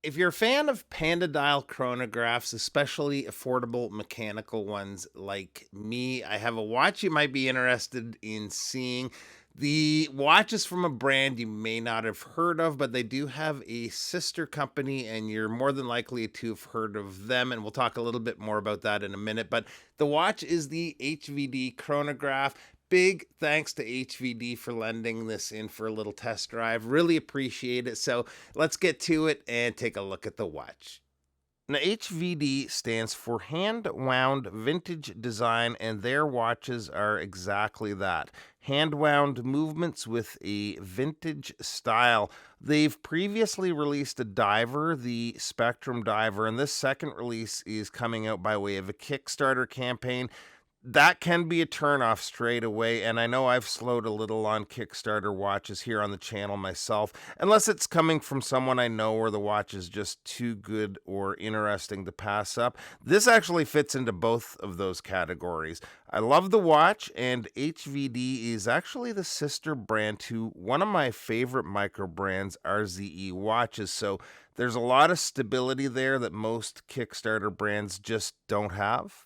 If you're a fan of Panda Dial chronographs, especially affordable mechanical ones like me, I have a watch you might be interested in seeing. The watch is from a brand you may not have heard of, but they do have a sister company, and you're more than likely to have heard of them. And we'll talk a little bit more about that in a minute. But the watch is the HVD Chronograph. Big thanks to HVD for lending this in for a little test drive. Really appreciate it. So let's get to it and take a look at the watch. Now, HVD stands for Hand Wound Vintage Design, and their watches are exactly that, hand wound movements with a vintage style. They've previously released a diver, the Spectrum Diver, and this second release is coming out by way of a Kickstarter campaign. That can be a turnoff straight away, and I know I've slowed a little on Kickstarter watches here on the channel myself, unless it's coming from someone I know or the watch is just too good or interesting to pass up. This actually fits into both of those categories. I love the watch, and HVD is actually the sister brand to one of my favorite micro brands, RZE Watches, so there's a lot of stability there that most Kickstarter brands just don't have.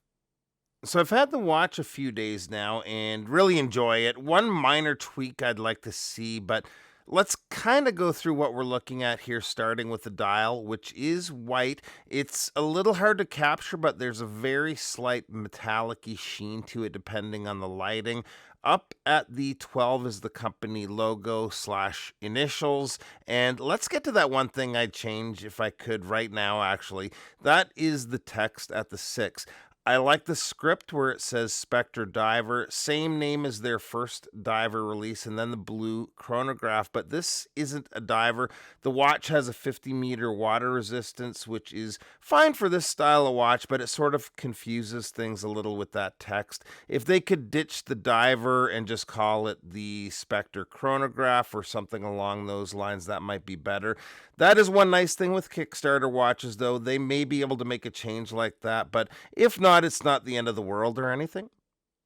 So I've had the watch a few days now and really enjoy it. One minor tweak I'd like to see, but let's kind of go through what we're looking at here, starting with the dial, which is white. It's a little hard to capture, but there's a very slight metallic-y sheen to it depending on the lighting. Up at the 12 is the company logo slash initials. And let's get to that one thing I'd change if I could right now, actually. That is the text at the 6. I like the script where it says Spectre Diver, same name as their first diver release, and then the blue chronograph, but this isn't a diver. The watch has a 50-meter water resistance, which is fine for this style of watch, but it sort of confuses things a little with that text. If they could ditch the diver and just call it the Spectre Chronograph or something along those lines, that might be better. That is one nice thing with Kickstarter watches, though. They may be able to make a change like that, but if not, it's not the end of the world or anything.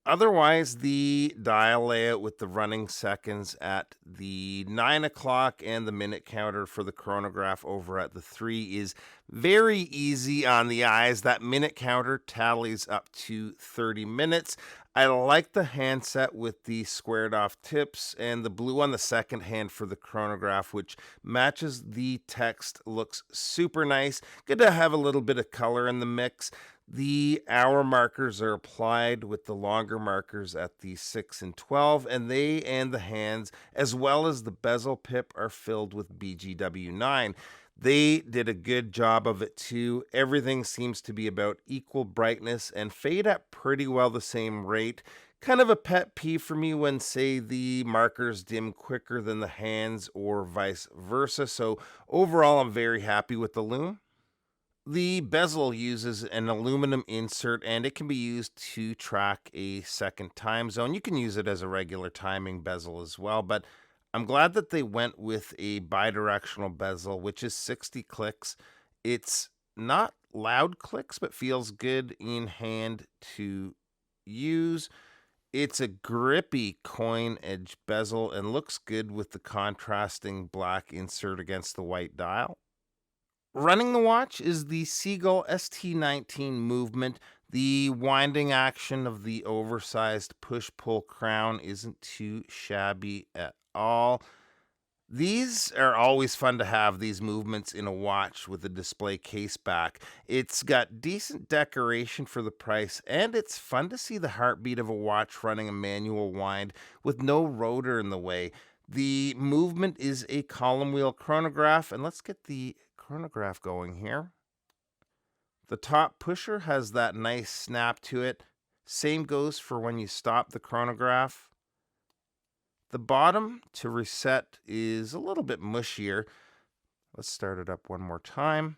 Otherwise, the dial layout with the running seconds at the 9 o'clock and the minute counter for the chronograph over at the 3 is very easy on the eyes. That minute counter tallies up to 30 minutes. I like the handset with the squared off tips and the blue on the second hand for the chronograph, which matches the text, looks super nice. Good to have a little bit of color in the mix. The hour markers are applied with the longer markers at the 6 and 12, and they and the hands, as well as the bezel pip, are filled with BGW9. They did a good job of it too. Everything seems to be about equal brightness and fade at pretty well the same rate. Kind of a pet peeve for me when, say, the markers dim quicker than the hands or vice versa. So overall, I'm very happy with the loom. The bezel uses an aluminum insert, and it can be used to track a second time zone. You can use it as a regular timing bezel as well, but I'm glad that they went with a bidirectional bezel, which is 60 clicks. It's not loud clicks, but feels good in hand to use. It's a grippy coin edge bezel and looks good with the contrasting black insert against the white dial. Running the watch is the Seagull ST19 movement. The winding action of the oversized push-pull crown isn't too shabby at all. These are always fun to have, these movements in a watch with a display case back. It's got decent decoration for the price, and it's fun to see the heartbeat of a watch running a manual wind with no rotor in the way. The movement is a column wheel chronograph, and let's get the chronograph going here. The top pusher has that nice snap to it. Same goes for when you stop the chronograph. The bottom to reset is a little bit mushier. Let's start it up one more time.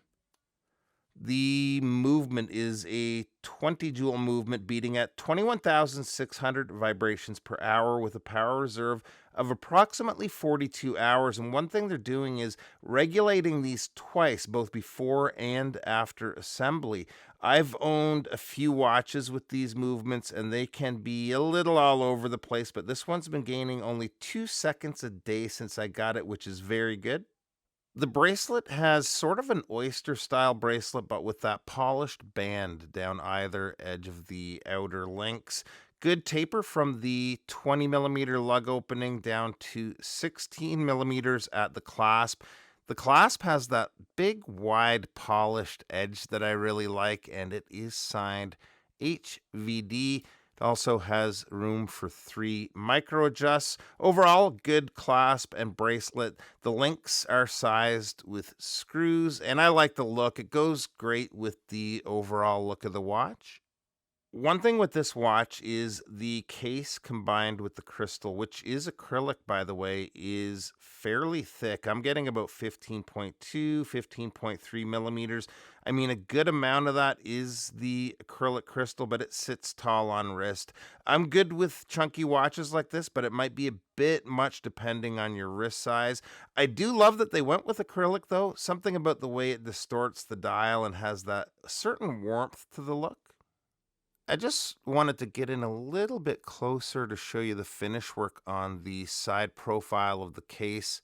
The movement is a 20 joule movement beating at 21,600 vibrations per hour with a power reserve of approximately 42 hours. And one thing they're doing is regulating these twice, both before and after assembly. I've owned a few watches with these movements, and they can be a little all over the place, but this one's been gaining only 2 seconds a day since I got it, which is very good. The bracelet has sort of an oyster style bracelet, but with that polished band down either edge of the outer links. Good taper from the 20 millimeter lug opening down to 16 millimeters at the clasp. The clasp has that big, wide, polished edge that I really like, and it is signed HVD. It also has room for 3 micro adjusts. Overall, good clasp and bracelet. The links are sized with screws, and I like the look. It goes great with the overall look of the watch. One thing with this watch is the case combined with the crystal, which is acrylic, by the way, is fairly thick. I'm getting about 15.2, 15.3 millimeters. I mean, a good amount of that is the acrylic crystal, but it sits tall on wrist. I'm good with chunky watches like this, but it might be a bit much depending on your wrist size. I do love that they went with acrylic, though. Something about the way it distorts the dial and has that certain warmth to the look. I just wanted to get in a little bit closer to show you the finish work on the side profile of the case.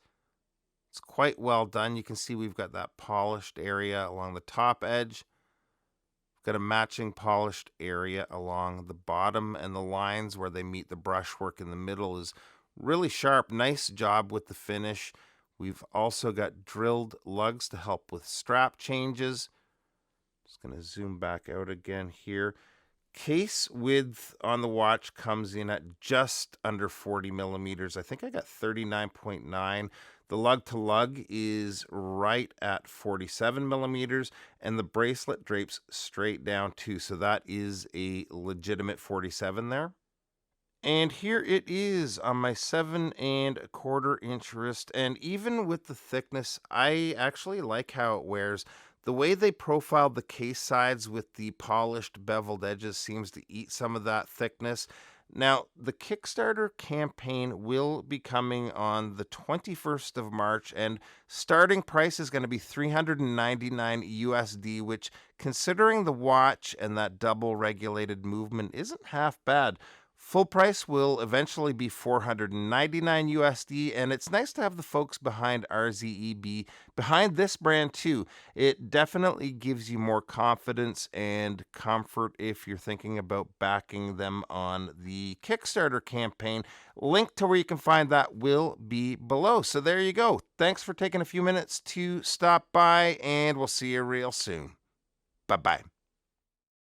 It's quite well done. You can see we've got that polished area along the top edge. We've got a matching polished area along the bottom, and the lines where they meet the brushwork in the middle is really sharp. Nice job with the finish. We've also got drilled lugs to help with strap changes. Just going to zoom back out again here. Case width on the watch comes in at just under 40 millimeters. I think I got 39.9. The lug to lug is right at 47 millimeters, and the bracelet drapes straight down too. So that is a legitimate 47 there. And here it is on my 7.25-inch wrist. And even with the thickness, I actually like how it wears. The way they profiled the case sides with the polished beveled edges seems to eat some of that thickness. Now, the Kickstarter campaign will be coming on the 21st of March, and starting price is going to be $399 USD, which, considering the watch and that double regulated movement, isn't half bad. Full price will eventually be $499 USD, and it's nice to have the folks behind RZE behind this brand too. It definitely gives you more confidence and comfort if you're thinking about backing them on the Kickstarter campaign. Link to where you can find that will be below. So there you go. Thanks for taking a few minutes to stop by, and we'll see you real soon. Bye-bye.